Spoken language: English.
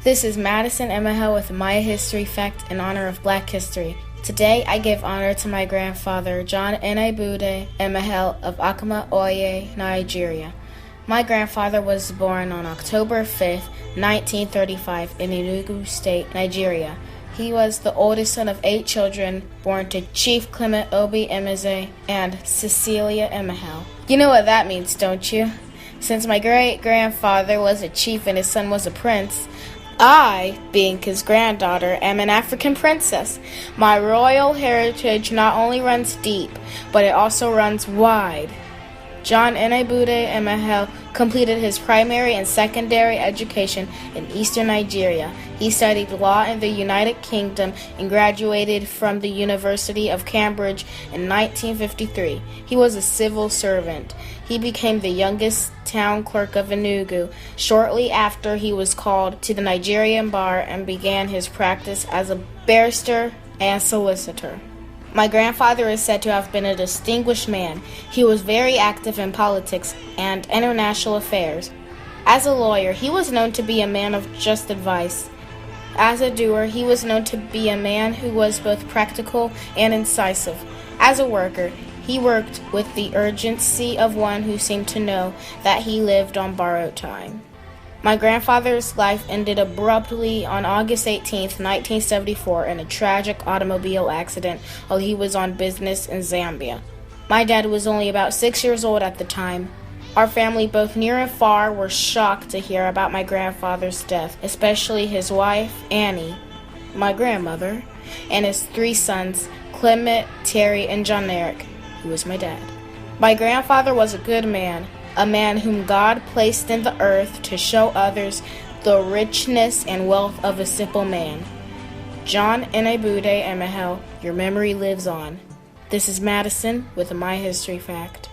This is Madison Emehel with my history fact in honor of Black history. Today I give honor to my grandfather, John Nnabude Emehel of Akama Oye, Nigeria. My grandfather was born on October 5, 1935 in Enugu State, Nigeria. He was the oldest son of 8 children born to Chief Clement Obi Emeze and Cecilia Emehel. You know what that means, don't you? Since my great-grandfather was a chief and his son was a prince, I, being his granddaughter, am an African princess. My royal heritage not only runs deep, but it also runs wide. John Nnabude Emehel completed his primary and secondary education in eastern Nigeria. He studied law in the United Kingdom and graduated from the University of Cambridge in 1953. He was a civil servant. He became the youngest town clerk of Enugu shortly after he was called to the Nigerian bar and began his practice as a barrister and solicitor. My grandfather is said to have been a distinguished man. He was very active in politics and international affairs. As a lawyer, he was known to be a man of just advice. As a doer, he was known to be a man who was both practical and incisive. As a worker, he worked with the urgency of one who seemed to know that he lived on borrowed time. My grandfather's life ended abruptly on August 18, 1974, in a tragic automobile accident while he was on business in Zambia. My dad was only about 6 years old at the time. Our family, both near and far, were shocked to hear about my grandfather's death, especially his wife, Annie, my grandmother, and his 3 sons, Clement, Terry, and John Eric, who was my dad. My grandfather was a good man, a man whom God placed in the earth to show others the richness and wealth of a simple man. John Nnabude Emehel, your memory lives on. This is Madison with My History Fact.